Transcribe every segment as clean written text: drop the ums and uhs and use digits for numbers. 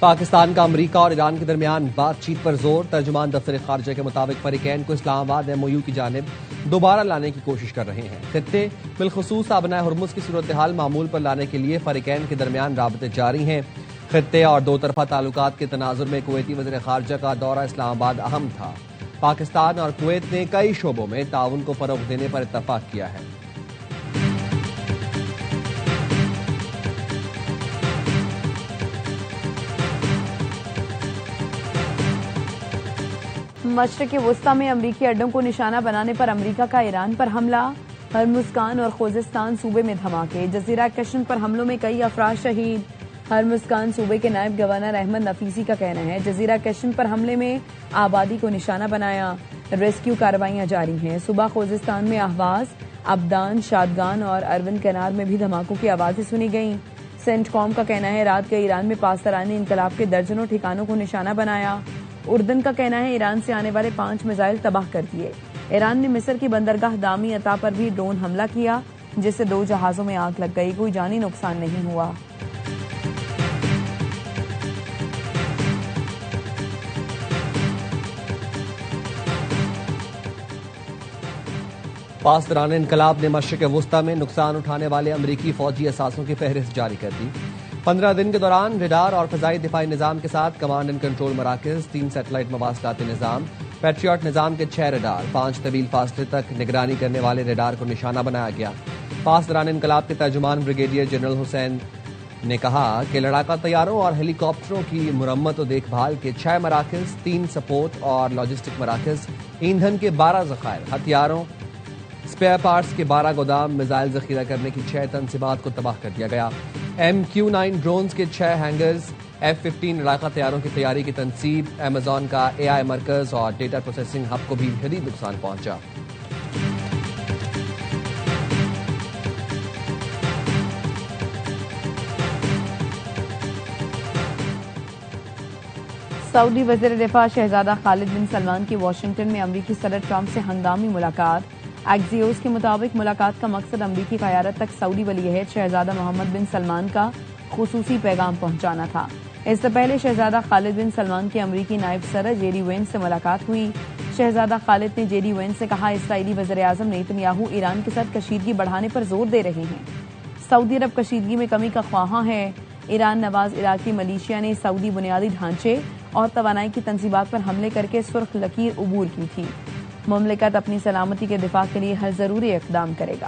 پاکستان کا امریکہ اور ایران کے درمیان بات چیت پر زور. ترجمان دفتر خارجہ کے مطابق فریقین کو اسلام آباد MOU کی جانب دوبارہ لانے کی کوشش کر رہے ہیں. خطے بالخصوص آبنائے ہرمز کی صورتحال معمول پر لانے کے لیے فریقین کے درمیان رابطے جاری ہیں. خطے اور دو طرفہ تعلقات کے تناظر میں کویتی وزیر خارجہ کا دورہ اسلام آباد اہم تھا. پاکستان اور کویت نے کئی شعبوں میں تعاون کو فروغ دینے پر اتفاق کیا ہے. مشرق وسطی میں امریکی اڈوں کو نشانہ بنانے پر امریکہ کا ایران پر حملہ. ہرمزگان اور خوزستان صوبے میں دھماکے. جزیرہ کشمیر پر حملوں میں کئی افراد شہید. ہرمزگان صوبے کے نائب گورنر احمد نفیسی کا کہنا ہے جزیرہ کشمیر پر حملے میں آبادی کو نشانہ بنایا. ریسکیو کارروائیاں جاری ہیں. صبح خوزستان میں اہواز، ابدان، شادگان اور اروند کنار میں بھی دھماکوں کی آوازیں سنی گئیں. سینٹ کام کا کہنا ہے رات گئے ایران میں پاسداران انقلاب کے درجنوں ٹھکانوں کو نشانہ بنایا. اردن کا کہنا ہے ایران سے آنے والے 5 میزائل تباہ کر دیے. ایران نے مصر کی بندرگاہ دامی عطا پر بھی ڈرون حملہ کیا جس سے 2 جہازوں میں آگ لگ گئی. کوئی جانی نقصان نہیں ہوا. پاسداران انقلاب نے مشرق وسطی میں نقصان اٹھانے والے امریکی فوجی اثاثوں کی فہرست جاری کر دی. 15 دن کے دوران ریڈار اور فضائی دفاعی نظام کے ساتھ کمانڈ اینڈ کنٹرول مراکز، 3 سیٹلائٹ مواصلاتی نظام، پیٹریاٹ نظام کے 6 ریڈار، 5 طویل فاصلے تک نگرانی کرنے والے ریڈار کو نشانہ بنایا گیا. پاسداران انقلاب کے ترجمان بریگیڈیئر جنرل حسین نے کہا کہ لڑاکا طیاروں اور ہیلی کاپٹروں کی مرمت و دیکھ بھال کے 6 مراکز، 3 سپورٹ اور لاجسٹک مراکز، ایندھن کے 12 ذخائر، ہتھیاروں، اسپیئر پارٹس کے 12 گودام، میزائل ذخیرہ کرنے کی 6 تنصیبات کو تباہ کر دیا گیا. MQ-9 ڈرونز کے 6 ہینگرز، F-15 لڑاکا طیاروں کی تیاری کی تنصیب، ایمیزون کا AI مرکز اور ڈیٹا پروسیسنگ ہب کو بھی شدید نقصان پہنچا. سعودی وزیر دفاع شہزادہ خالد بن سلمان کی واشنگٹن میں امریکی صدر ٹرمپ سے ہنگامی ملاقات. ایکزیوس کے مطابق ملاقات کا مقصد امریکی قیادت تک سعودی ولی عہد شہزادہ محمد بن سلمان کا خصوصی پیغام پہنچانا تھا. اس سے پہلے شہزادہ خالد بن سلمان کی امریکی نائب صدر JD وینس سے ملاقات ہوئی. شہزادہ خالد نے JD وینس سے کہا اسرائیلی وزیر اعظم نیتنیاہو ایران کے ساتھ کشیدگی بڑھانے پر زور دے رہے ہیں. سعودی عرب کشیدگی میں کمی کا خواہاں ہے. ایران نواز عراقی ملیشیا نے سعودی بنیادی ڈھانچے اور توانائی کی تنصیبات پر حملے کر کے سرخ لکیر عبور کی تھی. مملکت اپنی سلامتی کے دفاع کے لیے ہر ضروری اقدام کرے گا.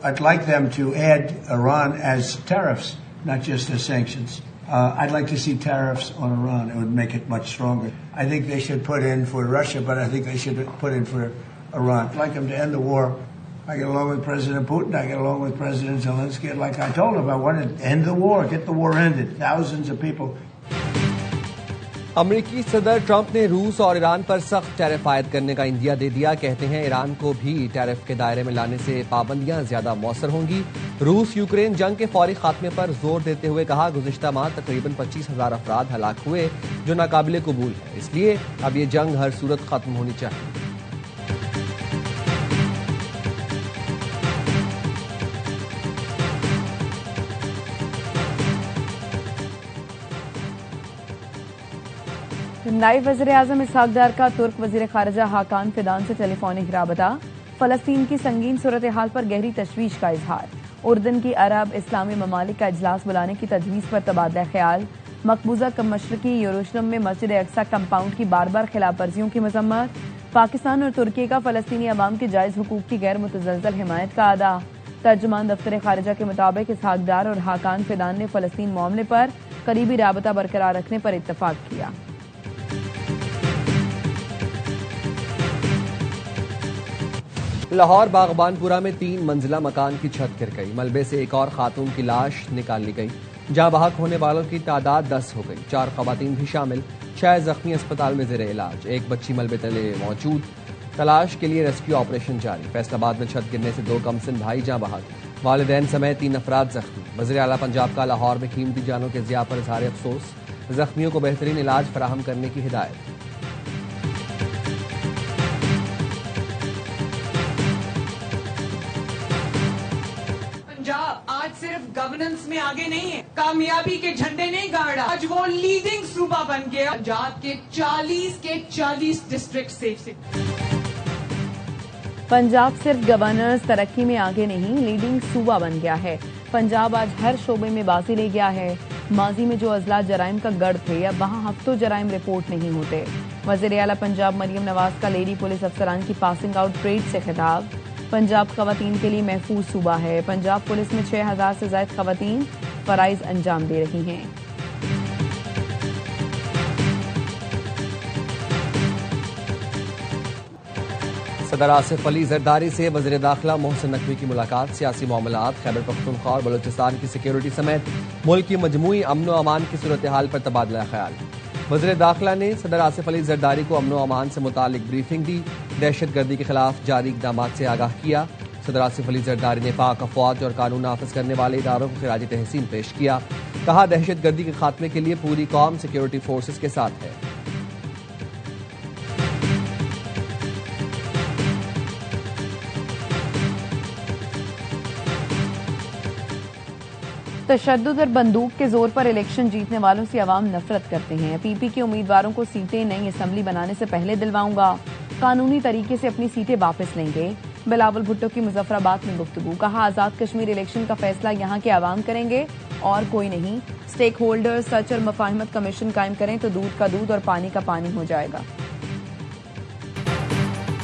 I'd like them to add Iran as tariffs, not just as sanctions. I'd like to see tariffs on Iran. It would make it much stronger. I think they should put in for Russia, but I think they should put in for Iran. I'd like them to end the war. I get along with President Putin. I get along with President Zelensky. Like I told him, I want to end the war, get the war ended. Thousands of people. امریکی صدر Trump نے روس اور ایران پر سخت tariff عائد کرنے کا عندیہ دے دیا. کہتے ہیں ایران کو بھی ٹیرف کے دائرے میں لانے سے پابندیاں زیادہ مؤثر ہوں گی. روس یوکرین جنگ کے فوری خاتمے پر زور دیتے ہوئے کہا گزشتہ ماہ تقریباً 25,000 افراد ہلاک ہوئے جو ناقابل قبول ہے. اس لیے اب یہ جنگ ہر صورت ختم ہونی چاہیے. نائب وزیر اعظم اسحاق ڈار کا ترک وزیر خارجہ حاکان فیدان سے ٹیلی فونک رابطہ. فلسطین کی سنگین صورتحال پر گہری تشویش کا اظہار. اردن کی عرب اسلامی ممالک کا اجلاس بلانے کی تجویز پر تبادلہ خیال. مقبوضہ مشرقی یروشلم میں مسجد اقصی کمپاؤنڈ کی بار بار خلاف ورزیوں کی مذمت. پاکستان اور ترکی کا فلسطینی عوام کے جائز حقوق کی غیر متزلزل حمایت کا اعادہ. ترجمان دفتر خارجہ کے مطابق اسحاق ڈار اور حاکان فیدان نے فلسطین معاملے پر قریبی رابطہ برقرار رکھنے پر اتفاق کیا. لاہور باغبان پورہ میں 3 منزلہ مکان کی چھت گر گئی. ملبے سے ایک اور خاتون کی لاش نکال لی گئی. جاں بحق ہونے والوں کی تعداد 10 ہو گئی. 4 خواتین بھی شامل. 6 زخمی اسپتال میں زیر علاج. ایک بچی ملبے تلے موجود. تلاش کے لیے ریسکیو آپریشن جاری. فیصل آباد میں چھت گرنے سے 2 کمسن بھائی جاں بحق. والدین سمیت 3 افراد زخمی. وزیر اعلیٰ پنجاب کا لاہور میں قیمتی جانوں کے ضیاع پر اظہار افسوس. زخمیوں کو بہترین علاج فراہم کرنے کی ہدایت. गवर्नेंस में आगे नहीं है, कामयाबी के झंडे नहीं गाड़ा, आज वो लीडिंग सूबा बन गया। पंजाब के 40 डिस्ट्रिक्ट सेफ से। पंजाब सिर्फ गवर्नर्स तरक्की में आगे नहीं, लीडिंग सूबा बन गया है। पंजाब आज हर शोबे में बाजी ले गया है। माजी में जो अजला जराइम का गढ़ थे, अब वहां हफ्तों जराइम रिपोर्ट नहीं होते। वज़ीर आला पंजाब मरियम नवाज का लेडी पुलिस अफसरान की पासिंग आउट परेड से खिताब। पंजाब खवातीन के लिए महफूज सूबा है। पंजाब पुलिस में 6000 से ज्यादा खवातीन फराइज अंजाम दे रही हैं। सदर आसिफ अली जरदारी से वज़ीर दाखिला मोहसिन नकवी की मुलाकात। सियासी मामलात, खैबर पख्तूनख्वा और बलूचिस्तान की सिक्योरिटी समेत मुल्क की मजमूई अमन व अमान की सूरत हाल पर तबादला ख्याल। वज़ीर दाखिला ने सदर आसिफ अली जरदारी को अमन व अमान से मुतालिक ब्रीफिंग दी, दहशत गर्दी के खिलाफ जारी इक़दामात से आगाह किया। सदर आसिफ अली जरदारी ने पाक अफवाज और कानून नाफिज करने वाले इदारों को खिराज तहसीन पेश किया। कहा, दहशत गर्दी के खात्मे के लिए पूरी कौम सिक्योरिटी फोर्सेस के साथ है। तशद्दुद और बंदूक के जोर पर इलेक्शन जीतने वालों से अवाम नफरत करते हैं। पीपी के उम्मीदवारों को सीटें नई असम्बली बनाने से पहले दिलवाऊंगा, कानूनी तरीके से अपनी सीटें वापस लेंगे। बिलावल भुट्टो की मुजफ्फराबाद में गुफ्तगू। कहा, आजाद कश्मीर इलेक्शन का फैसला यहाँ के अवाम करेंगे और कोई नहीं। स्टेक होल्डर्स सच और मफाहिमत कमीशन कायम करें तो दूध का दूध और पानी का पानी हो जाएगा।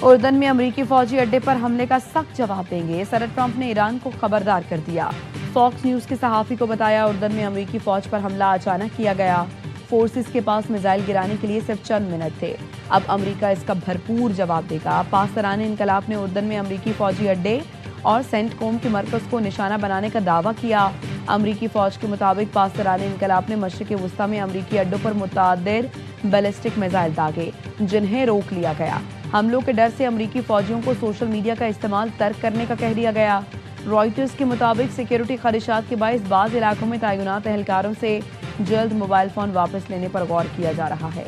उर्दन में अमरीकी फौजी अड्डे पर हमले का सख्त जवाब देंगे। सदर ट्रंप ने ईरान को खबरदार कर दिया। फॉक्स न्यूज के सहाफी को बताया, उर्दन में अमरीकी फौज पर हमला अचानक किया गया। फोर्सेस के पास मिसाइल गिराने के लिए सिर्फ चंद मिनट थे। अब अमेरिका इसका भरपूर जवाब देगा। पासदारान इनकलाब ने उर्दन में अमरीकी फौजी अड्डे और सेंट कोम के मरकज को निशाना बनाने का दावा किया। अमरीकी फौज के मुताबिक पासदारान इनकलाब ने मशरिक़ वस्ता में अमरीकी अड्डों पर मुतअद्दिद बैलिस्टिक मिसाइल दागे, जिन्हें रोक लिया गया। हमलों के डर से अमरीकी फौजियों को सोशल मीडिया का इस्तेमाल तर्क करने का कह दिया गया। रॉयटर्स के मुताबिक सिक्योरिटी खदशात के बायस बाज़ इलाकों में तैनात एहलकारों से जल्द मोबाइल फोन वापस लेने पर गौर किया जा रहा है।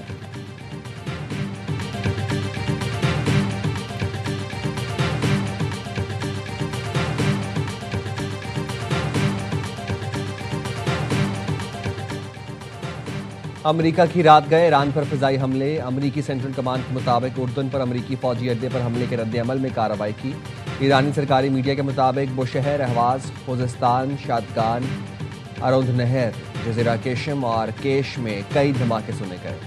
अमेरिका की रात गए ईरान पर फिजाई हमले। अमेरिकी सेंट्रल कमांड के मुताबिक उर्दन पर अमेरिकी फौजी अड्डे पर हमले के रद्द-ए-अमल में कार्रवाई की। ईरानी सरकारी मीडिया के मुताबिक बुशहर, अहवाज, खुज़िस्तान, शादगान, अरुंध नहर, जज़ीरा केशम और केश में कई धमाके सुने गए।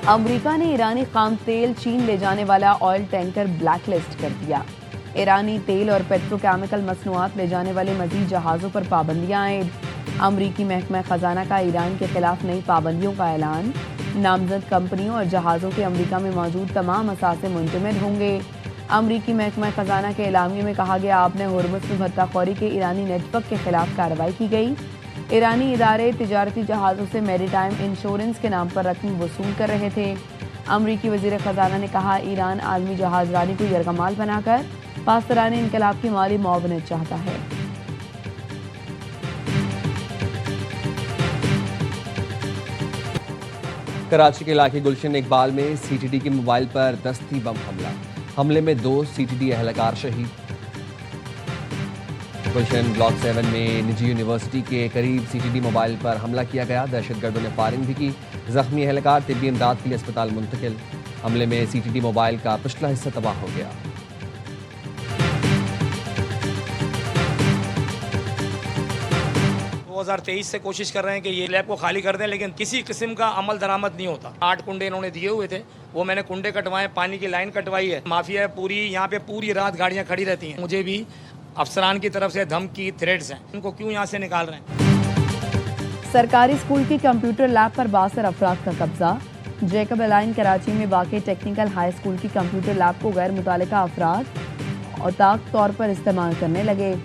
अमेरिका ने ईरानी खाम तेल चीन ले जाने वाला ऑयल टैंकर ब्लैकलिस्ट कर दिया। ईरानी तेल और पेट्रोकेमिकल मसनूआत ले जाने वाले मजीद जहाज़ों पर पाबंदियां आयद। अमरीकी महकमा खजाना का ईरान के खिलाफ नई पाबंदियों का ऐलान। नामजद कंपनियों और जहाज़ों के अमरीका में मौजूद तमाम असासे मुंजमद होंगे। अमरीकी महकमा खजाना के एलामिये में कहा गया, आपने हुर्मुज़ में भत्ताखोरी के ईरानी नेटवर्क के खिलाफ कार्रवाई की गई। ईरानी इदारे तिजारती जहाज़ों से मैरीटाइम इंश्योरेंस के नाम पर रकम वसूल कर रहे थे। अमरीकी वज़ीर खजाना ने कहा, ईरान आलमी जहाज़रानी को यरगमाल बनाकर पासदारान इनकलाब की माली मुआवनत चाहता है। कराची के इलाके गुलशन इकबाल में सीटीडी के मोबाइल पर दस्ती बम हमला। हमले में 2 सीटीडी एहलकार शहीद। गुलशन ब्लॉक 7 में निजी यूनिवर्सिटी के करीब सीटीडी मोबाइल पर हमला किया गया। दहशतगर्दों ने फायरिंग भी की। जख्मी एहलकार तिब्बी इमदाद के लिए अस्पताल मुंतकिल। हमले में सीटीडी मोबाइल का पिछला हिस्सा तबाह हो गया। 2023 से कोशिश कर रहे हैं कि ये लैब को खाली कर दें, लेकिन किसी किस्म का अमल दरामद नहीं होता। 8 कुंडे इन्होंने दिए हुए थे, वो मैंने कुंडे कटवाए, पानी की लाइन कटवाई है। माफिया है पूरी, यहाँ पे पूरी रात गाड़ियाँ खड़ी रहती हैं। मुझे भी अफसरान की तरफ से धमकी, थ्रेट्स हैं। इनको क्यों यहाँ से निकाल रहे हैं? सरकारी स्कूल की कंप्यूटर लैब पर 62 अफराद का कब्जा। जैकब अलाइन कराची में वाक़ई टेक्निकल हाई स्कूल की कंप्यूटर लैब को गैर मुतालिका अफराद औताक तौर पर इस्तेमाल करने लगे।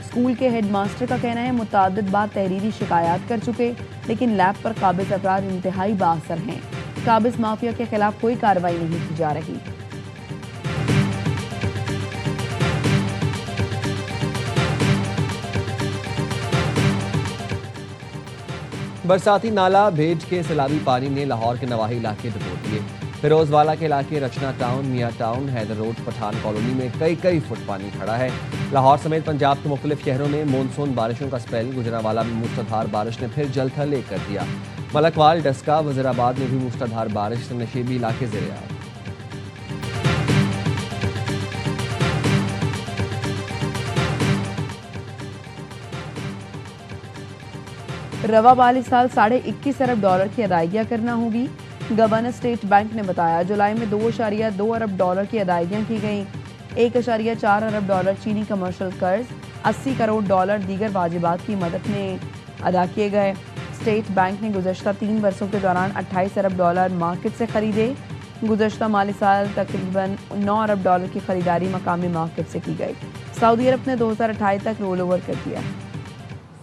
स्कूल के हेडमास्टर का कहना है, मुतअद्दिद बार तहरीरी शिकायत कर चुके, लेकिन लैब पर काबिज अफराद इंतहाई बाअसर हैं। काबिज माफिया के खिलाफ कोई कार्रवाई नहीं की जा रही। बरसाती नाला भेज के सैलाबी पानी ने लाहौर के नवाही इलाके डुबो दिए। फिरोज वाला के इलाके Rachna town, Mian town, Haider road, Pathan colony में कई फुट पानी खड़ा है। लाहौर समेत पंजाब के मुख्तलिफ शहरों में मानसून बारिशों का स्पेल। गुजरांवाला में मूसलाधार बारिश ने फिर जल थल एक कर दिया। मलकवाल, डस्का, वजीराबाद में भी मूसलाधार बारिश से नशेबी इलाके ज़ेर-ए-आब। रवा वाले साल $21.5 अरब की अदायगियां करना होगी। गवर्नर स्टेट बैंक ने बताया जुलाई में $2.2 अरब की अदायगियां की गईं। $1.4 अरब चीनी कमर्शियल कर्ज, $80 करोड़ दीगर वाजिबात की मदद में अदा किए गए। स्टेट बैंक ने गुज़श्ता 3 वर्षों के दौरान $28 अरब मार्केट से खरीदे। गुज़श्ता माली साल तकरीबन $9 अरब की खरीदारी मकामी मार्केट से की गई। सऊदी अरब ने 2028 तक रोल ओवर कर दिया।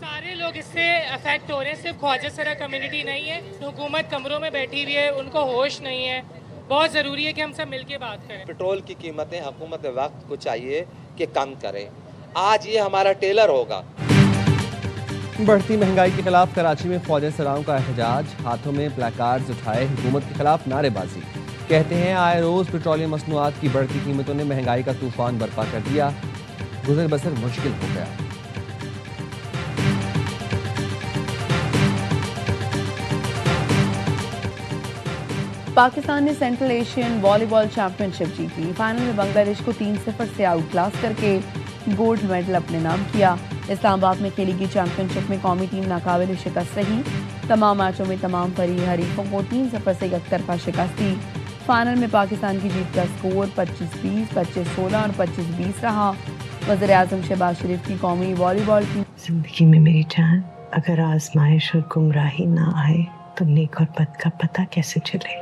सारे लोग इससे अफेक्ट हो रहे हैं, सिर्फ ख्वाजा सरा कम्युनिटी नहीं है। हुकूमत कमरों में बैठी हुई है, उनको होश नहीं है। बहुत ज़रूरी है कि हम सब मिलके बात करें। पेट्रोल की कीमतें हुकूमत वक्त को चाहिए कि कम करें। आज ये हमारा टेलर होगा। बढ़ती महंगाई के खिलाफ कराची में ख्वाजा सराओं का एहतजाज। हाथों में प्लेकार्ड्स उठाए, हुकूमत के खिलाफ नारेबाजी। कहते हैं आए रोज पेट्रोलियम मसनूआत की बढ़ती कीमतों ने महंगाई का तूफान बर्पा कर दिया, गुजर बसर मुश्किल हो गया। पाकिस्तान ने सेंट्रल एशियन वॉलीबॉल चैंपियनशिप जीती। फाइनल में बांग्लादेश को 3-0 से आउट क्लास करके गोल्ड मेडल अपने नाम किया। इस्लामाबाद में खेली गई चैंपियनशिप में कौमी टीम नाकाबिल शिकस्त रही। तमाम मैचों में तमाम हरीफों को 3-0 से एकतरफा शिकस्त दी। फाइनल में पाकिस्तान की जीत का स्कोर 25-20, 25-16 और 25-20 रहा। वज़ीर-ए-आज़म शहबाज शरीफ की कौमी वॉलीबॉल टीम। जिंदगी में मेरी जान, अगर आजमाइश और गुमराही ना आए तो नेक और बद का पता कैसे चले।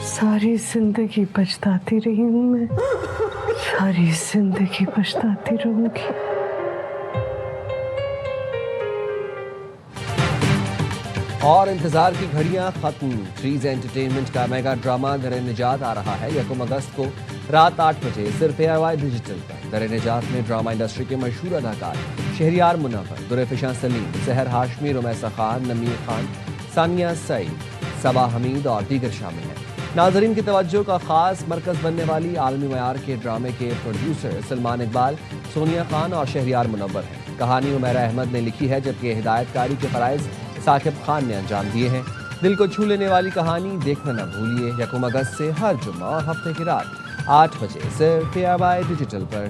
सारी जिंदगी पछताती रही हूँ मैं, सारी जिंदगी पछताती रहूंगी। और इंतजार की घड़ियां खत्म। ट्रीज एंटरटेनमेंट का मेगा ड्रामा दर निजात आ रहा है 1 अगस्त को रात 8 बजे सिर्फ ARY डिजिटल पर। दर निजात में ड्रामा इंडस्ट्री के मशहूर अदाकार शहरियार मुनव्वर, दुरफिशां सलीम, सहर हाशमी, रुमैसा खान, नमीर खान, सानिया सईद, सबा हमीद और दीगर शामिल हैं। नाजरीन की तवज्जो का खास मरकज बनने वाली आलमी मयार के ड्रामे के प्रोड्यूसर सलमान इकबाल, सोनिया खान और शहरियार मुनव्वर हैं। कहानी उमैरा अहमद ने लिखी है, जबकि हिदायतकारी के फराइज साकिब खान ने अंजाम दिए हैं। दिल को छू लेने वाली कहानी देखना न भूलिए 1 अगस्त से हर जुम्मा और हफ्ते की रात 8 बजे सिर्फ ARY डिजिटल पर।